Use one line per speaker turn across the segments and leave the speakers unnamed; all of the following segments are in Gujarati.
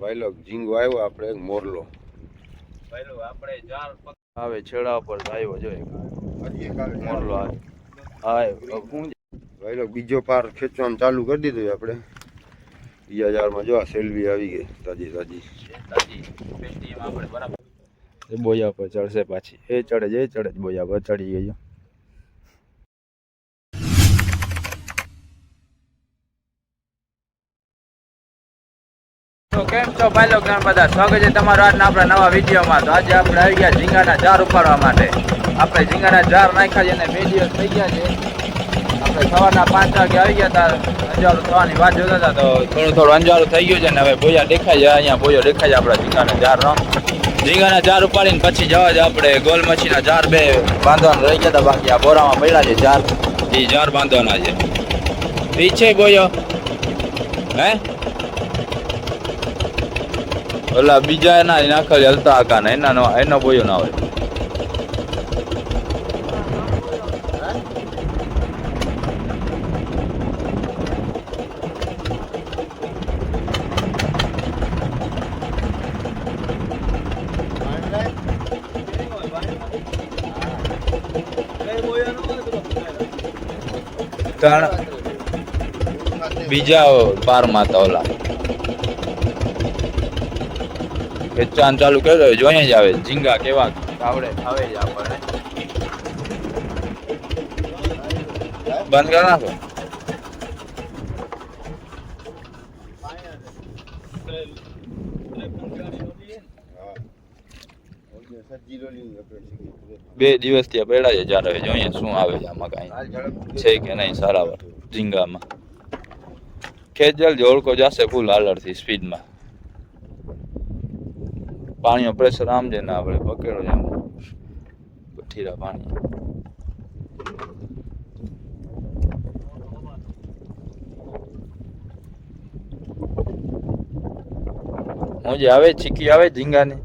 ભાઈ લોક ઝીંગો આવ્યો આપણે મોરલો
ભાઈ લોક આપણે જાર
આવે છેડા ઉપર આવ્યો જો મોરલો આવે હા ભાઈ લોક બીજો પાર ખેંચવાનું ચાલુ કરી દીધું આપણે બીજા જારમાં જો આ સેલ્વી આવી ગઈ તાજી તાજી
આપણે બરાબર
એ બોયા પર ચડશે પાછી એ ચડે જ બોયા પર ચડી ગયો
તો કેમ છો ભાઈ લોકો ઘણા બધા સ્વાગત છે તમારું આજના આપણા નવા વિડીયોમાં. તો આજે આપણે આવી ગયા ઝીંગાના જાર ઉપાડવા માટે. આપણે ઝીંગાના જાર નાખ્યા છે અને 2 દિવસ થઈ ગયા છે. આપણે સવારના 5 વાગે આવી ગયા હતા, અંજારું થવાની વાત જોતા હતા તો થોડું અંજારું થઈ ગયું છે ને હવે બોયા દેખાય છે. અહીંયા બોયો દેખાય છે આપણા ઝીંગાના જારનો. ઝીંગાના જાર ઉપાડીને પછી જવા જ આપણે ગોલ મચ્છીના જાર 2 બાંધવાના રહી ગયા હતા. બાકી આ બોરામાં પડ્યા છે જાર, એ જાર બાંધવાના છે. પીછે બોયો હે ઓલા બીજા એના નાખેલ હલતા આકા ને એનો બોયો ના હોય. બીજા પારમાં હતા ઓલા ખેંચવાનું ચાલુ કર્યો જોઈએ જ આવે ઝીંગા કેવા આવડે આવે જ આપણને. બંધ કરી નાખો. બે દિવસ ત્યાં પડ્યા છે જ્યારે હવે જોઈએ શું આવે છે આમાં, કાંઈ છે કે નહીં સારા ઝીંગામાં. ખેંચલ જોડકો જશે ફૂલ હાલરથી સ્પીડમાં. પાણીનો પ્રેશર આમ છે ને આપણે પકેડો છે આમ ઠીરા પાણી. હું જે આવે ચીકી આવે ઝીંગાની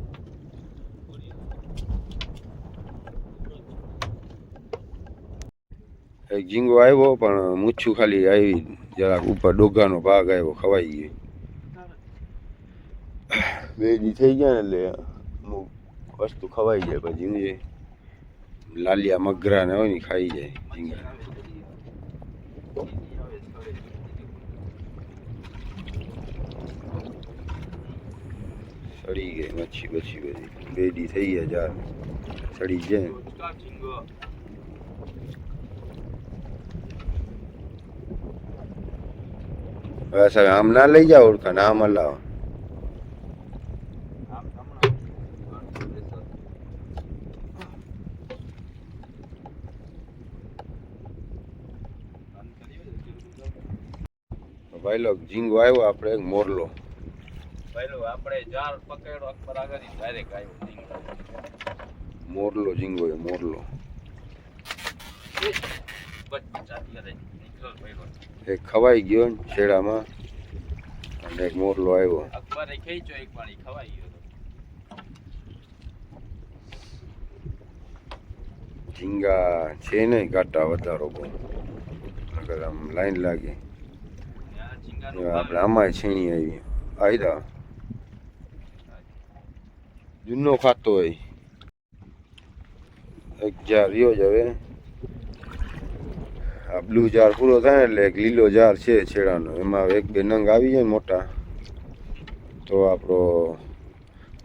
એક ઝીંગો આવ્યો પણ મૂછું ખાલી આવી જરાક ઉપર ડોગાનો ભાગ આવ્યો ખવાઈ ગયો. 2 દી થઈ ગયા ને એટલે અમુક વસ્તુ ખવાઈ જાય પછી લાલિયા મગરા ને હોય ને ખાઈ જાય ઝીંગા. સડી ગઈ મચ્છી બચ્છી બધી 2 દી થઈ ગયા જાર સડી જાય. હવે સાહેબ આમ ના લઈ જાઓ ઓળખા ના આમ લાવો. ભાઈ લોક ઝીંગો આવ્યો આપણે મોરલો.
ભાઈ લોક આપણે જાર પકડ્યો અકબર આગળ ડાયરેક્ટ આવ્યો ઝીંગો.
મોરલો ઝીંગો એ મોરલો. એક ખવાઈ ગયો છેડામાં અને એક મોરલો આવ્યો.
અકબરે ખેંચ્યો એક પાણી ખવાઈ ગયો.
ઝીંગા છે નહીં કાંટા વધારો બહુ અગર આમ લાઈન લાગે. આપણે આમાં છીણી આવી આયદા જૂનો ખાતો હોય. એક જાર રહ્યો જ હવે. આ બ્લુ જાર પૂરો થાય ને એટલે એક લીલો જાર છે છેડાનો, એમાં 1-2 નંગ આવી જાય મોટા તો આપણો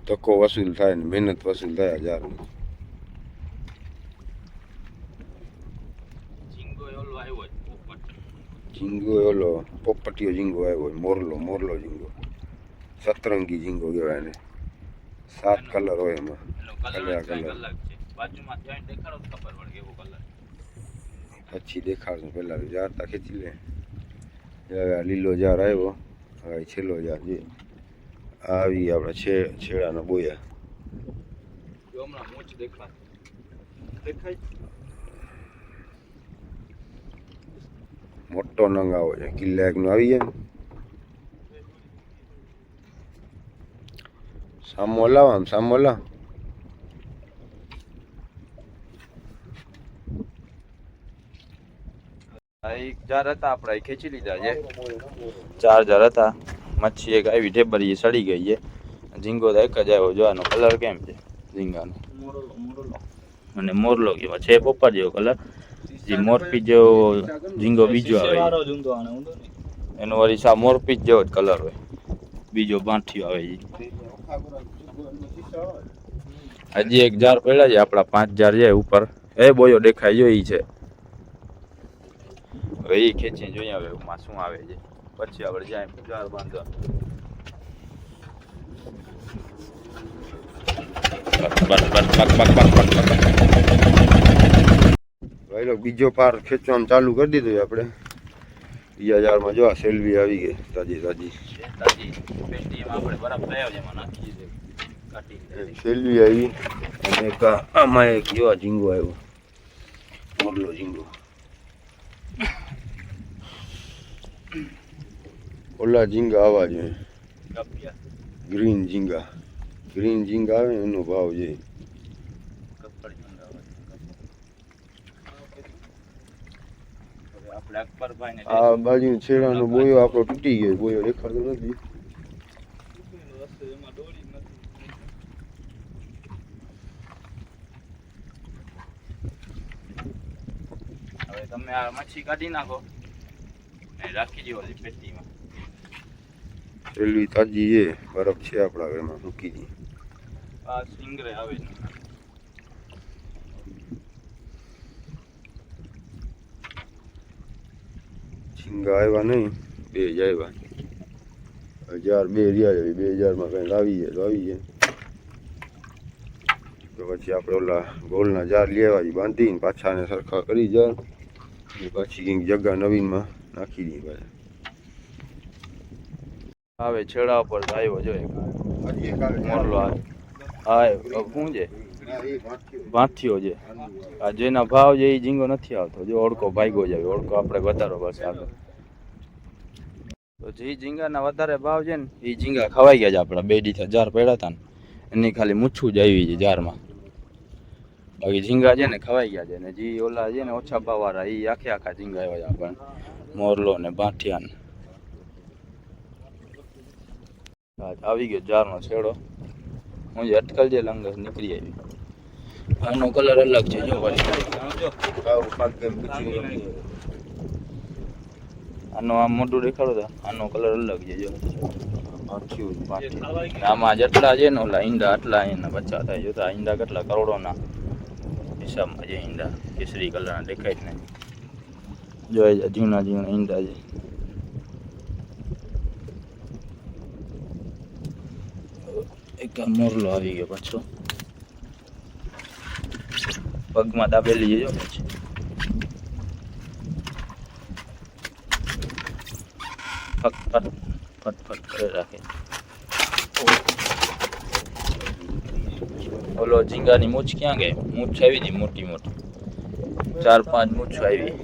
ધક્કો વસૂલ થાય ને મહેનત વસૂલ થાય જારની. ઝીંગો ઓલો પોપટીયો ઝીંગો આવ્યો મોરલો ઝીંગો. સતરંગી ઝીંગો કહેવાય ને. 7 કલર હોય એમાં. પછી દેખાડશું પેલા જારતા ખેંચી લે. હવે લીલો જાર આવ્યો, હવે છેલ્લો જાર જે આવી આપણા છેડાના બોયા. મોટો નંગ આવો છે કિલ્લા એકનો આવી જાય. સામો લાવ આમ સામો લાવ.
એક જાર હતા આપણે ખેંચી લીધા છે. 4 જાર હતા મચ્છી એક આવી ઢેબરી એ સડી ગઈ છે. ઝીંગો તો એક જ આવ્યો. જો આનો કલર કેમ છે ઝીંગાનો, અને મોરલો કેવો છે પોપર જેવો કલર. જે મોરપી જેવો ઝીંગો બીજો આવે એનો વળી સા મોરપી જેવો જ કલર હોય. બીજો બાંઠિયો આવે છે. હજી એક જાર પડ્યા છે આપણા 5 જાર છે ઉપર. એ બોયો દેખાય જો ઈ છે. હવે એ ખેંચી જોઈએ હવે એમાં શું આવે છે. પછી આપણે જાય જાર બાંધવા.
ભાઈ લોક બીજો પાર ખેંચવાનું ચાલુ કરી દીધું આપણે. બીજા જારમાં જો આ સેલવી આવી ગઈ તાજી તાજી
આપણે બરફ થયો છે એમાં નાખી દીધું કાઢી.
સેલવી આવી અને એક આમાં એક જો ઝીંગો આવ્યો, મોરલો ઝીંગો. ઓલા ઝીંગા આવા જોઈએ, ગ્રીન ઝીંગા. ગ્રીન ઝીંગા આવે એનો ભાવ છે. આ બાજુ છેડાનો બોયો આપણો તૂટી ગયો. બોયો દેખાતો નથી.
હવે તમે આ મચ્છી કાઢી નાખો ને રાખી દો ઓલી પેટીમાં.
સેલવી તાજી છે, બરફ છે આપણા ઘરમાં, મૂકી દઈએ.
આ સિંગરે આવે છે.
ઝીંગા આવ્યા નહીં, 2 જ આવ્યા. 1000 2 રહ્યા. 2000માં કંઈક આવી જાય તો આવી જાય. તો પછી આપણે ઓલા ગોલના જાર લેવા બાંધીને પાછા ને સરખા કરી જાર પછી કંઈક જગ્યા નવીનમાં નાખી દઈએ પાછા.
આવે છેડા ઉપર આવ્યો જો એક મોરલો આવે. હા શું છે ભાથીઓ છે. આ જેના ભાવ છે એ ઝીંગો નથી આવતો. જો ઓળકો ભાગ્યો જાય. ઓળકો આપણે વધારો બસ આગળ. તો જે ઝીંગાના વધારે ભાવ છે ને એ ઝીંગા ખવાઈ ગયા છે આપણા. 2 દી જાર પડ્યા હતા ને એની ખાલી મૂછું જ આવી છે જારમાં. બાકી ઝીંગા છે ને ખવાઈ ગયા છે. ને જે ઓલા છે ને ઓછા ભાવવાળા એ આખા ઝીંગા આવ્યા છે આપણને, મોરલો ને ભાઠિયા. આવી ગયો જારનો છેડો. હું જે અટકલ જે લંગસ નીકળી આવી. આનો કલર અલગ છે જો આનો આમ મોટું દેખાડો તો આનો કલર અલગ છે જો. આમાં જેટલા છે ને ઓલા ઈંડા આટલા એના બચ્ચા થાય. જોતા ઈંડા કેટલા કરોડોના હિસાબમાં છે. ઈંડા કેસરી કલરના દેખાય ને જોઈ ઝીણા ઝીણા ઈંડા છે. એક મોરલો આવી ગયો પાછો. પગમાં દાબેલી છે પછી. ફટ કરે રાખે. ઓલો ઝીંગાની મૂછ ક્યાં ગઈ? મૂછ આવી હતી મોટી મોટી. 4-5 મૂછ આવી.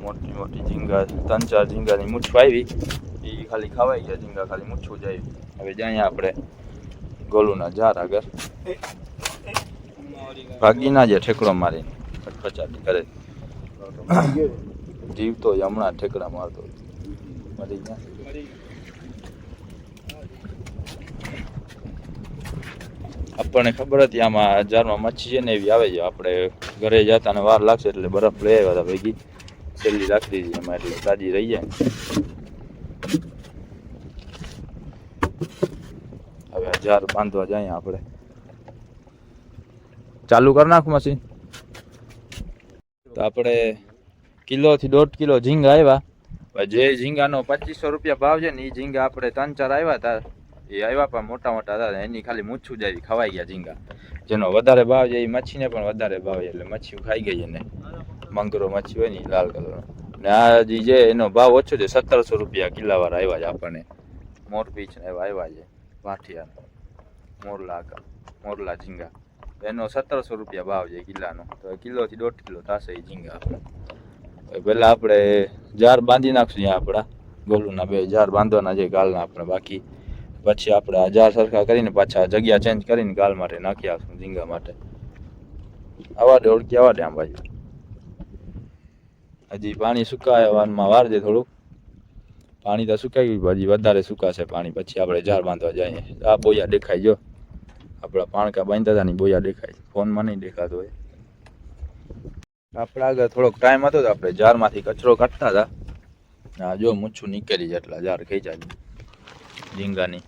મોટી મોટી ઝીંગા 3-4 ઝીંગાની મૂછ આવી. એ ખાલી ખવાઈ ગયા ઝીંગા. ખાલી મૂછું જ આવી. હવે જાય આપણે ગોલુના જાર આગળ. ભાગી ના જાય ઠેકડો મારીને ફટફચાટી કરે. જીવતો હમણાં ઠેકડા મારતો મરી ગયા. આપણને ખબર હતી આમાં જારમાં મચ્છી છે ને એવી આવે છે. આપણે ઘરે જતા ને વાર લાગશે એટલે બરફ લઈ આવ્યા હતા ભેગી. છેલ્લી રાખી દીધી એમાં એટલે તાજી રહી જાય. હવે જાર બાંધવા જાય આપણે. ચાલુ કરી નાખું મશીન. તો આપણે 1 થી 1.5 કિલો ઝીંગા આવ્યા. જે ઝીંગાનો 2500 રૂપિયા ભાવ છે ને એ ઝીંગા આપણે 3-4 આવ્યા હતા. એ આવ્યા પણ મોટા મોટા હતા. એની ખાલી મૂછું જ આવી. ખવાઈ ગયા ઝીંગા. જેનો વધારે ભાવ છે એ મચ્છીને પણ વધારે ભાવ છે એટલે મચ્છી ખાઈ ગઈ છે ને. મંગરો મચ્છી હોય ને લાલ કલર. ને આ જે છે એનો ભાવ ઓછો છે. 1700 રૂપિયા કિલ્લાવાળા આવ્યા છે આપણને. મોરપીંછ ને આવ્યા છે. ભાઠિયા મોરલા ઝીંગા એનો 1700 રૂપિયા ભાવ છે કિલ્લાનો. તો 1 થી 1.5 કિલો થશે એ ઝીંગા આપણે. પહેલાં આપણે જાર બાંધી નાખશું. ત્યાં આપણા ગોલુના 2 જાર બાંધવાના છે ગાલના આપણે. બાકી પછી આપણે આ જાર સરખા કરીને પાછા જગ્યા ચેન્જ કરીને ગાલ માટે નાખી આપશું ઝીંગા માટે. આવા દે ઓળખી આવા દે આમ બાજુ. હજી પાણી સુકાવામાં વાર છે થોડુંક. પાણી તો સુકાઈ ગયું, હજી વધારે સુકાશે પાણી, પછી આપણે જાર બાંધવા જઈએ. આ બોયા દેખાય જો, આપણા પાણકા બાંધતા હતા ને બોયા દેખાય, ફોનમાં નહીં દેખાતો હોય. આપણા આગળ થોડોક ટાઈમ હતો તો આપણે જારમાંથી કચરો કાઢતા હતા. હા જો મૂછું નીકળી જાય એટલા જાર ખેંચાય ઝીંગાની.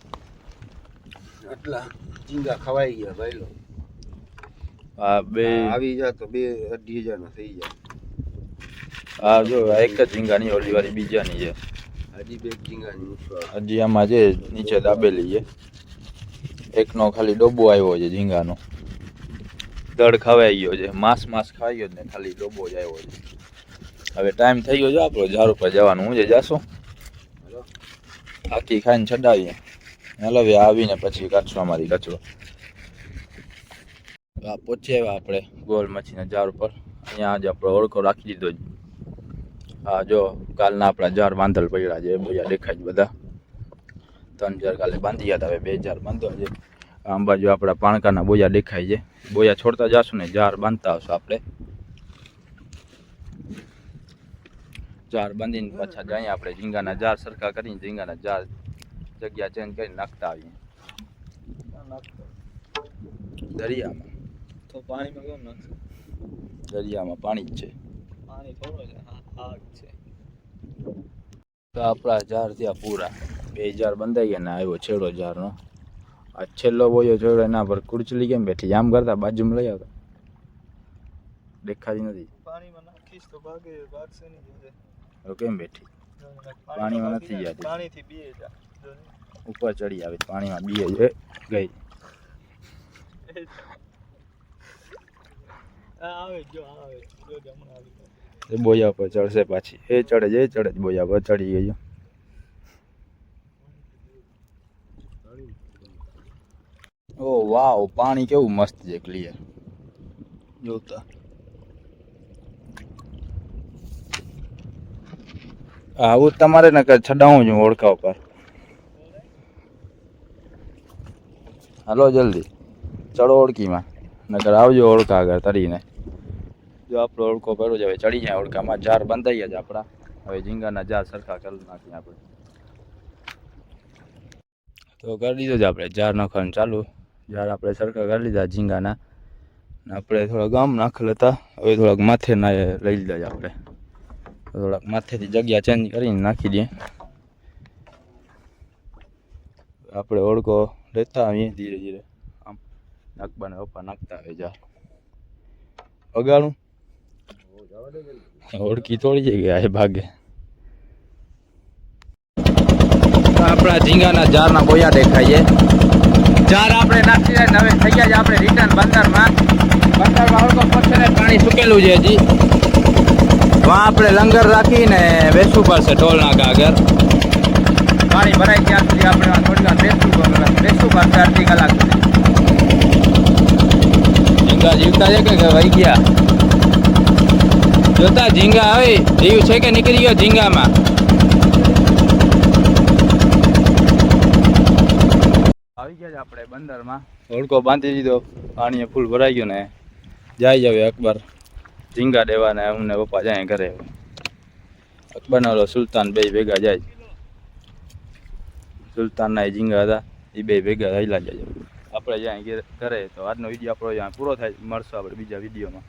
એટલા ઝીંગા ખવાઈ ગયા ભાઈ લો.
આ બે
આવી જાય તો 2-2.5 ના થઈ જાય.
હા જો આ એક જ ઝીંગાની, ઓલી વાળી બીજાની છે.
હજી બે ઝીંગાની
હજી આમાં જે નીચે દાબેલી છે. એકનો ખાલી ડોબો આવ્યો છે ઝીંગાનો, દળ ખવાઈ ગયો છે, માંસ ખાઈ ગયો ને ખાલી ડોબો જ આવ્યો છે. હવે ટાઈમ થઈ ગયો છે આપણો જાર ઉપર જવાનું. હું જે જાશો આખી ખાઈને છડાવીએ. હાલો હવે આવીને પછી કાઢશું અમારી કચરો. પહોંચ્યા આપણે ગોલ મચ્છીના જાર ઉપર. અહીંયા આજે આપણો ઓળખો રાખી દીધો. હા જો કાલના આપણા જાર બાંધલ પડ્યા છે, બોયા દેખાય બધા. 3 જાર કાલે બાંધી ગયા હતા, હવે 2 જાર બાંધવા છે. આમ બાજુ આપણા પાણકાના બોયા દેખાય છે. બોયા છોડતા જશું ને જાર બાંધતા આવશું આપણે. જાર બાંધીને પાછા જઈએ આપણે ઝીંગાના જાર સરખા કરીને ઝીંગાના જાર જગ્યા ચેન્જ કરીને નાખતા આવીએ દરિયામાં.
તો પાણીમાં કેમ નાખશે?
દરિયામાં પાણી જ છે,
પાણી થોડો છે, આગ છે.
તો આપણા જાર ત્યાં પૂરા 2 જાર બંધાઈ ગયા ને આવ્યો છેડો જારનો. આ છેલ્લો બોયો છેડો એના પર કુરચલી કેમ બેઠી? આમ કરતા બાજુમાં લઈ આવતા, દેખાતી નથી.
પાણીમાં નાખીશ તો ભાગશે નહીં.
હવે કેમ બેઠી? પાણીમાં નથી જતી,
પાણીથી બીએ જા.
ઉપર ચડી આવી પાણીમાં બીએ છે ગઈ.
આવે જો હમણાં આવી.
એ બોયા પર ચડશે પાછી, એ ચડે જ બોયા પર ચડી ગયો. ઓ વાવ, પાણી કેવું મસ્ત છે, ક્લિયર જોતા. આવું તમારે નકર છડાવું છું ઓળખા ઉપર. હાલો જલ્દી ચડો ઓળખીમાં, નકર આવજો ઓળખા આગળ તરીને. જો આપણો ઓળખો પડ્યો છે, હવે ચડી જાય ઓળખામાં. જાર બંધાઈ ગયા છે આપણા. હવે ઝીંગાના જાર સરખા કરી નાખીએ આપણે. તો કરી દીધો છે આપણે જાર નાખવાનું ચાલુ. જાર આપણે સરખા કરી લીધા ઝીંગાના. આપણે થોડા ગામ નાખેલ હતા, હવે થોડાક માથે ના લઈ લીધા છે આપણે. થોડાક માથેથી જગ્યા ચેન્જ કરીને નાખી દઈએ. આપણે ઓળખો લેતા આવીએ ધીરે ધીરે. આમ નાખવાને પપ્પા નાખતા આવે જાર. અગાડું ઓળખી તોડી જઈ ગયા એ ભાગે. આપણા ઝીંગાના જારના બોયા દેખાય છે. જાર આપણે નાખી જાય હવે થઈ ગયા છે આપણે રિટર્ન બંદરમાં. બંદરમાં ઓળખો પછે પાણી સુકેલું છે હજી. વहाँ આપણે લંગર રાખીને બેસવું પડશે ટોલ નાકા આગળ. પાણી ભરાઈ ત્યાં સુધી આપણે થોડી વાર બેસવું પડશે અડધી કલાક સુધી. ઝીંગા જીવતા છે કે વહી ગયા? જોતા ઝીંગા હવે જીવ છે કે નીકળી ગયો ઝીંગામાં? આવી ગયા છે આપણે બંદરમાં. ઓળખો બાંધી દીધો, પાણી ફૂલ ભરાઈ ગયો ને જાય હવે અકબર ઝીંગા દેવાના. અમને પપ્પા જાય ઘરે. અકબરના ઓલો સુલતાન બે ભેગા જાય. સુલતાનના ઝીંગા હતા એ બે ભેગા થયેલા જાય. આપણે જાય ઘરે. તો આજનો વિડીયો આપણો પૂરો થાય. મળશું આપણે બીજા વિડીયોમાં.